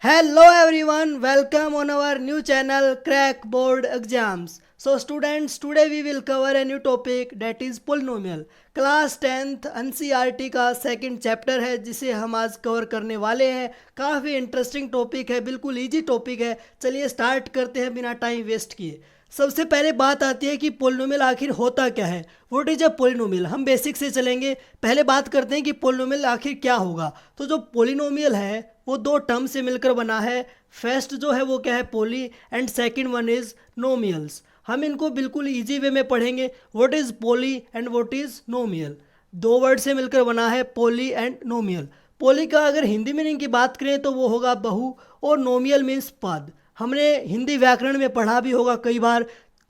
Hello everyone, welcome on our new channel Crack Board Exams. So students, today we will cover a new topic that is polynomial. Class 10th NCERT का second chapter है जिसे हम आज cover करने वाले हैं। काफ़ी interesting topic है, बिल्कुल इजी टॉपिक है। चलिए स्टार्ट करते हैं बिना टाइम वेस्ट किए। सबसे पहले बात आती है कि पोलिनोमियल आखिर होता क्या है। What is a polynomial. हम बेसिक से चलेंगे। पहले बात करते हैं कि पोलिनोमियल आखिर क्या होगा। तो जो पोलिनोमियल है वो दो टर्म से मिलकर बना है। फर्स्ट जो है वो क्या है, poly, and second one is nomials. हम इनको बिल्कुल इजी वे में पढ़ेंगे। What is poly and what is nomial. दो वर्ड से मिलकर बना है पोली एंड नोमियल। पोली का अगर हिंदी मीनिंग की बात करें तो वो होगा बहु, और नोमियल मीन्स पद। हमने हिंदी व्याकरण में पढ़ा भी होगा कई बार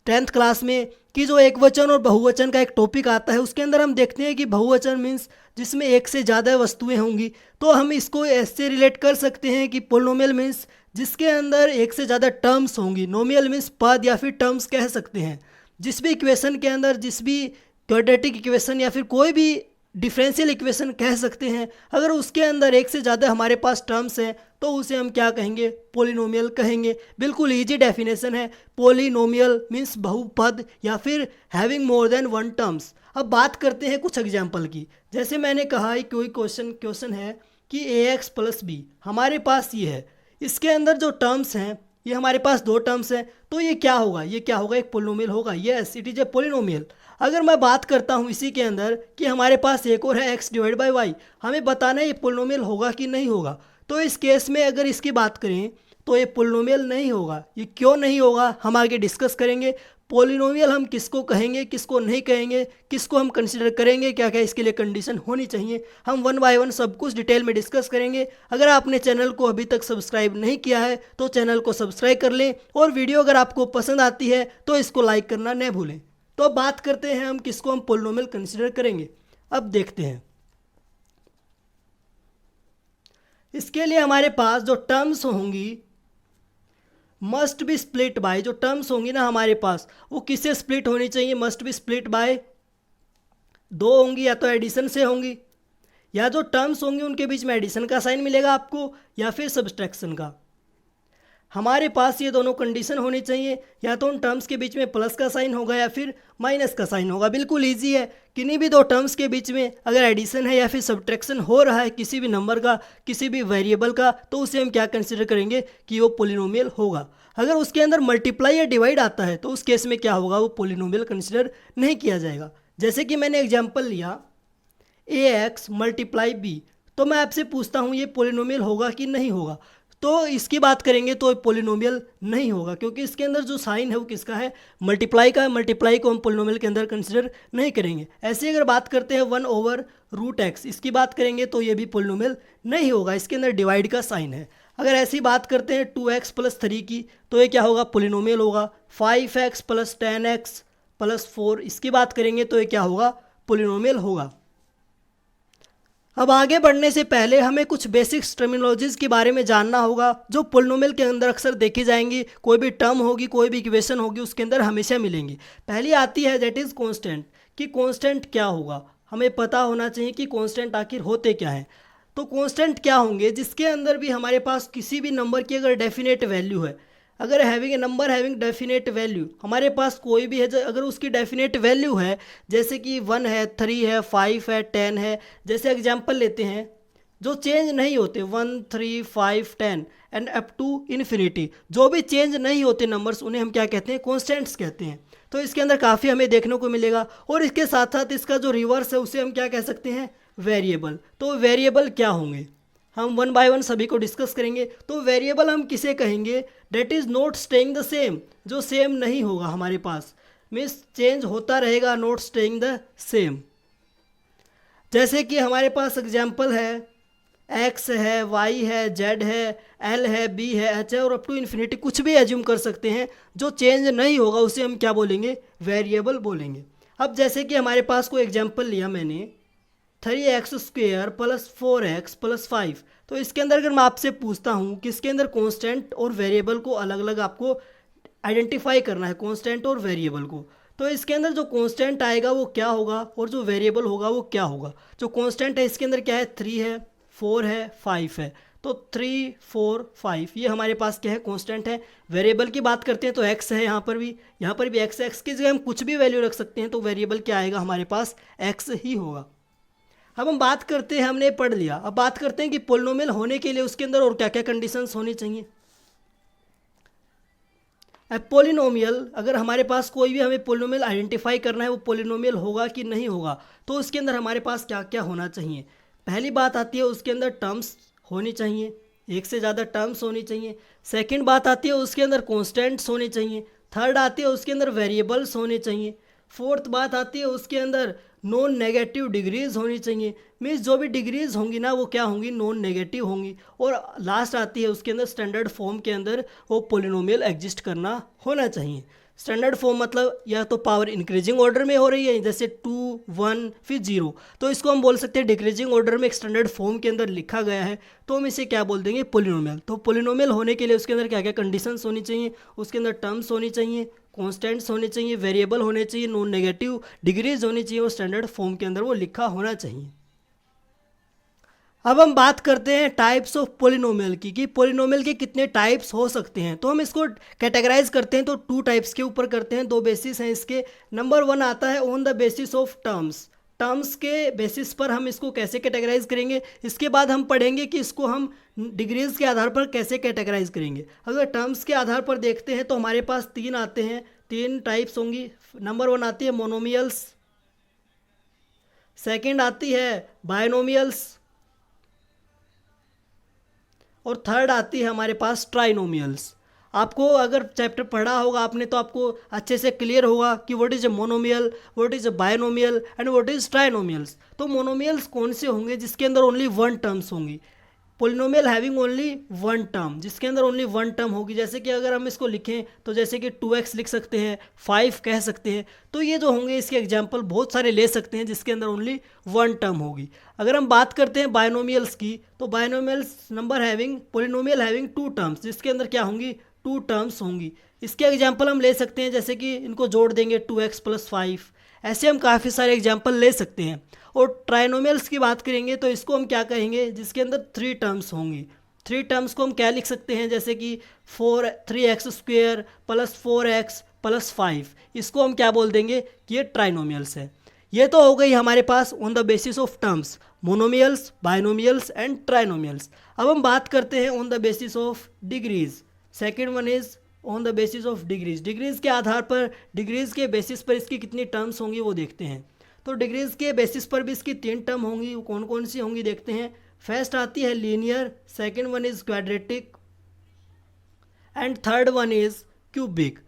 10th क्लास में कि जो एक वचन और बहुवचन का एक टॉपिक आता है उसके अंदर हम देखते हैं कि बहुवचन मीन्स जिसमें एक से ज़्यादा वस्तुएं होंगी। तो हम इसको ऐसे रिलेट कर सकते हैं कि पोलिनोमियल मीन्स जिसके अंदर एक से ज़्यादा टर्म्स होंगी। नोमियल मीन्स पद या फिर टर्म्स कह सकते हैं। जिस भी इक्वेशन के अंदर, जिस भी क्वाड्रेटिक इक्वेशन या फिर कोई भी डिफरेंशियल इक्वेशन कह सकते हैं, अगर उसके अंदर एक से ज़्यादा हमारे पास टर्म्स हैं तो उसे हम क्या कहेंगे, पोलिनोमियल कहेंगे। बिल्कुल इजी डेफिनेशन है। पोलिनोमियल मीन्स बहुपद या फिर having more than one terms. अब बात करते हैं कुछ एग्जाम्पल की। जैसे मैंने कहा कोई क्वेश्चन है कि ax प्लस बी हमारे पास ये है। इसके अंदर जो टर्म्स हैं ये हमारे पास दो टर्म्स हैं। तो ये क्या होगा, ये क्या होगा, एक पोलिनोमियल होगा। Yes, it is a polynomial. अगर मैं बात करता हूँ इसी के अंदर कि हमारे पास एक और है x डिवाइड बाई वाई, हमें बताना है ये पोलिनोमियल होगा कि नहीं होगा। तो इस केस में अगर इसकी बात करें तो ये पोलिनोमियल नहीं होगा। ये क्यों नहीं होगा हम आगे डिस्कस करेंगे। पोलिनोमियल हम किसको कहेंगे, किसको नहीं कहेंगे, किसको हम कंसिडर करेंगे, क्या क्या इसके लिए कंडीशन होनी चाहिए, हम वन बाय वन सब कुछ डिटेल में डिस्कस करेंगे। अगर आपने चैनल को अभी तक सब्सक्राइब नहीं किया है तो चैनल को सब्सक्राइब कर लें, और वीडियो अगर आपको पसंद आती है तो इसको लाइक करना न भूलें। तो अब बात करते हैं हम किसको हम पोलिनोमियल कंसिडर करेंगे। अब देखते हैं। इसके लिए हमारे पास जो टर्म्स होंगी मस्ट बी स्प्लिट बाय, जो टर्म्स होंगी ना हमारे पास वो किससे स्प्लिट होनी चाहिए, मस्ट बी स्प्लिट बाय दो होंगी, या तो एडिशन से होंगी, या जो टर्म्स होंगी उनके बीच में एडिशन का साइन मिलेगा आपको, या फिर सब्सट्रैक्शन का। हमारे पास ये दोनों कंडीशन होनी चाहिए, या तो उन टर्म्स के बीच में प्लस का साइन होगा या फिर माइनस का साइन होगा। बिल्कुल इजी है। किन्हीं भी दो टर्म्स के बीच में अगर एडिशन है या फिर सब्ट्रैक्शन हो रहा है किसी भी नंबर का, किसी भी वेरिएबल का, तो उसे हम क्या कंसिडर करेंगे कि वो पोलिनोमियल होगा। अगर उसके अंदर मल्टीप्लाई या डिवाइड आता है तो उस केस में क्या होगा, वो पोलिनोमियल कंसिडर नहीं किया जाएगा। जैसे कि मैंने एग्जाम्पल लिया ax मल्टीप्लाई बी, तो मैं आपसे पूछता हूँ ये पोलिनोमियल होगा कि नहीं होगा। तो इसकी बात करेंगे तो पोलिनोमियल नहीं होगा, क्योंकि इसके अंदर जो साइन है वो किसका है, मल्टीप्लाई का है। मल्टीप्लाई को हम पोलिनोमियल के अंदर कंसिडर नहीं करेंगे। ऐसे अगर बात करते हैं 1/√x, इसकी बात करेंगे तो ये भी पोलिनोमियल नहीं होगा, इसके अंदर डिवाइड का साइन है। अगर ऐसी बात करते हैं 2x + 3 की, तो ये क्या होगा, पोलिनोमियल होगा। 5x + 10x + 4, इसकी बात करेंगे तो ये क्या होगा, पोलिनोमियल होगा। अब आगे बढ़ने से पहले हमें कुछ बेसिक्स टर्मिनोलॉजीज के बारे में जानना होगा जो पोलिनोमियल के अंदर अक्सर देखी जाएंगी। कोई भी टर्म होगी, कोई भी इक्वेशन होगी, उसके अंदर हमेशा मिलेंगी। पहली आती है दैट इज़ कांस्टेंट, कि कांस्टेंट क्या होगा। हमें पता होना चाहिए कि कांस्टेंट आखिर होते क्या हैं। तो कांस्टेंट क्या होंगे, जिसके अंदर भी हमारे पास किसी भी नंबर की अगर डेफिनेट वैल्यू है, अगर having a number having definite value, हमारे पास कोई भी है अगर उसकी डेफिनेट वैल्यू है, जैसे कि 1 है, 3 है, 5 है, 10 है, जैसे एग्जांपल लेते हैं जो चेंज नहीं होते 1, 3, 5, 10 एंड अप टू इन्फिनिटी, जो भी चेंज नहीं होते नंबर्स उन्हें हम क्या कहते हैं, कॉन्स्टेंट्स कहते हैं। तो इसके अंदर काफ़ी हमें देखने को मिलेगा। और इसके साथ साथ इसका जो रिवर्स है उसे हम क्या कह सकते हैं, वेरिएबल। तो वेरिएबल क्या होंगे, हम वन बाय वन सभी को डिस्कस करेंगे। तो वेरिएबल हम किसे कहेंगे, that is not staying the same, जो सेम नहीं होगा हमारे पास, मीन्स चेंज होता रहेगा, नॉट स्टेइंग द सेम। जैसे कि हमारे पास एग्जाम्पल है x है, y है, z है, l है, b है, h है, और अप टू इन्फिनिटी कुछ भी एज्यूम कर सकते हैं। जो चेंज नहीं होगा उसे हम क्या बोलेंगे, वेरिएबल बोलेंगे। अब जैसे कि हमारे पास कोई एग्जाम्पल लिया मैंने 3x² + 4x + 5, तो इसके अंदर अगर मैं आपसे पूछता हूँ कि इसके अंदर कांस्टेंट और वेरिएबल को अलग अलग आपको आइडेंटिफाई करना है, कांस्टेंट और वेरिएबल को, तो इसके अंदर जो कांस्टेंट आएगा वो क्या होगा और जो वेरिएबल होगा वो क्या होगा। जो कांस्टेंट है इसके अंदर क्या है, 3 है, 4 है, 5 है। तो 3 4 5 ये हमारे पास क्या है, कांस्टेंट है। वेरिएबल की बात करते हैं तो x है, यहाँ पर भी x की जगह हम कुछ भी वैल्यू रख सकते हैं, तो वेरिएबल क्या आएगा हमारे पास, x ही होगा। अब हम बात करते हैं, हमने पढ़ लिया, अब बात करते हैं कि पोलिनोमियल होने के लिए उसके अंदर और क्या क्या कंडीशंस होनी चाहिए। अब पोलिनोमियल, अगर हमारे पास कोई भी हमें पोलिनोमियल आइडेंटिफाई करना है वो पोलिनोमियल होगा कि नहीं होगा, तो उसके अंदर हमारे पास क्या क्या होना चाहिए। पहली बात आती है उसके अंदर टर्म्स होनी चाहिए, एक से ज़्यादा टर्म्स होनी चाहिए। सेकंड बात आती है उसके अंदर कॉन्स्टेंट्स होने चाहिए। थर्ड आती है उसके अंदर वेरिएबल्स होने चाहिए। फोर्थ बात आती है उसके अंदर नॉन नेगेटिव डिग्रीज होनी चाहिए, मीन्स जो भी डिग्रीज होंगी ना वो क्या होंगी, नॉन नेगेटिव होंगी। और लास्ट आती है उसके अंदर स्टैंडर्ड फॉर्म के अंदर वो पोलिनोमियल एग्जिस्ट करना होना चाहिए। स्टैंडर्ड फॉर्म मतलब या तो पावर इंक्रीजिंग ऑर्डर में हो रही है, जैसे 2 1 फिर 0, तो इसको हम बोल सकते हैं डिक्रीजिंग ऑर्डर में एक स्टैंडर्ड फॉर्म के अंदर लिखा गया है, तो हम इसे क्या बोल देंगे, पोलिनोमियल। तो पोलिनोमियल होने के लिए उसके अंदर क्या क्या कंडीशंस होनी चाहिए, उसके अंदर टर्म्स होनी चाहिए, कॉन्स्टेंट्स होने चाहिए, वेरिएबल होने चाहिए, नॉन नेगेटिव डिग्रीज होनी चाहिए और स्टैंडर्ड फॉर्म के अंदर वो लिखा होना चाहिए। अब हम बात करते हैं टाइप्स ऑफ पोलिनोमियल की, कि पोलिनोमियल के कितने टाइप्स हो सकते हैं। तो हम इसको कैटेगराइज करते हैं तो 2 टाइप्स के ऊपर करते हैं, 2 बेसिस हैं इसके। नंबर 1 आता है on the basis of terms, terms के बेसिस पर हम इसको कैसे कैटेगराइज करेंगे। इसके बाद हम पढ़ेंगे कि इसको हम डिग्रीज के आधार पर कैसे कैटेगराइज करेंगे। अगर टर्म्स के आधार पर देखते हैं तो हमारे पास 3 आते हैं, 3 टाइप्स होंगी। नंबर 1 आती है मोनोमियल्स, सेकेंड आती है बायनोमियल्स, और थर्ड आती है हमारे पास ट्राइनोमियल्स। आपको अगर चैप्टर पढ़ा होगा आपने तो आपको अच्छे से क्लियर होगा कि what is a monomial, what is a binomial and what is trinomials. तो मोनोमियल्स कौन से होंगे, जिसके अंदर ओनली 1 टर्म्स होंगी। पोलिनोमियल हैविंग ओनली 1 टर्म, जिसके अंदर ओनली 1 टर्म होगी। जैसे कि अगर हम इसको लिखें तो जैसे कि 2x लिख सकते हैं, 5 कह सकते हैं। तो ये जो होंगे इसके एग्जाम्पल बहुत सारे ले सकते हैं जिसके अंदर ओनली 1 टर्म होगी। अगर हम बात करते हैं बायनोमियल्स की, तो binomials number having polynomial having 2 terms, जिसके अंदर क्या होंगी, 2 टर्म्स होंगी। इसके एग्जाम्पल हम ले सकते हैं, जैसे कि इनको जोड़ देंगे 2x + 5, ऐसे हम काफ़ी सारे एग्जाम्पल ले सकते हैं। और ट्राइनोमियल्स की बात करेंगे तो इसको हम क्या कहेंगे, जिसके अंदर 3 टर्म्स होंगी। 3 टर्म्स को हम क्या लिख सकते हैं, जैसे कि 3x² + 4x + 5, इसको हम क्या बोल देंगे कि ये ट्राइनोमियल्स है। ये तो हो गई हमारे पास on the basis of terms, monomials, binomials and trinomials. अब हम बात करते हैं on the basis of degrees. Second one is on the basis of degrees, degrees के आधार पर, डिग्रीज के बेसिस पर इसकी कितनी टर्म्स होंगी वो देखते हैं। तो डिग्रीज के बेसिस पर भी इसकी 3 टर्म होंगी, वो कौन कौन सी होंगी देखते हैं। फर्स्ट आती है linear, second one is quadratic and third one is cubic.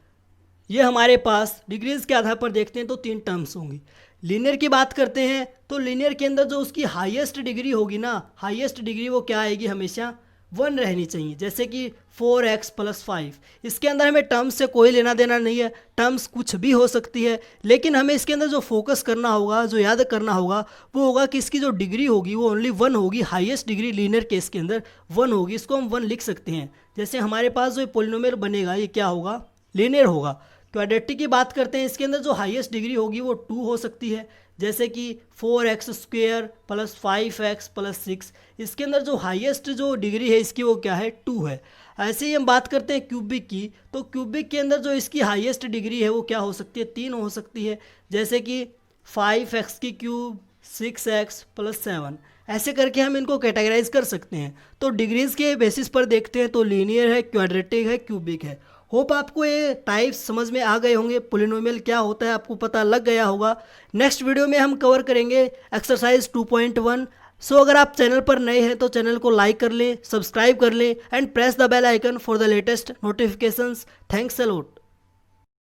ये हमारे पास डिग्रीज के आधार पर देखते हैं तो 3 टर्म्स होंगी। लीनियर की बात करते हैं तो लीनियर के अंदर जो उसकी हाईएस्ट डिग्री होगी ना, हाईएस्ट डिग्री वो क्या आएगी, हमेशा 1 रहनी चाहिए। जैसे कि 4x + 5, इसके अंदर हमें टर्म्स से कोई लेना देना नहीं है, टर्म्स कुछ भी हो सकती है, लेकिन हमें इसके अंदर जो फोकस करना होगा, जो याद करना होगा, वो होगा कि इसकी जो डिग्री होगी वो ओनली 1 होगी। हाईएस्ट डिग्री लीनियर केस के अंदर 1 होगी, इसको हम 1 लिख सकते हैं। जैसे हमारे पास जो पोलिनोमियल बनेगा ये क्या होगा, लीनियर होगा। क्वाड्रेटिक की बात करते हैं, इसके अंदर जो हाईएस्ट डिग्री होगी वो 2 हो सकती है। जैसे कि 4x² + 5x + 6, इसके अंदर जो हाईएस्ट जो डिग्री है इसकी वो क्या है, 2 है। ऐसे ही हम बात करते हैं क्यूबिक की, तो क्यूबिक के अंदर जो इसकी हाईएस्ट डिग्री है वो क्या हो सकती है, 3 हो सकती है। जैसे कि 5x³ 6x + 7, ऐसे करके हम इनको कैटेगराइज कर सकते हैं। तो डिग्रीज के बेसिस पर देखते हैं तो लीनियर है, क्वाड्रेटिक है, क्यूबिक है। होप आपको ये टाइप्स समझ में आ गए होंगे, पोलिनोमियल क्या होता है आपको पता लग गया होगा। नेक्स्ट वीडियो में हम कवर करेंगे एक्सरसाइज 2.1। सो अगर आप चैनल पर नए हैं तो चैनल को लाइक कर लें, सब्सक्राइब कर लें and press the bell icon for the latest notifications. Thanks a lot.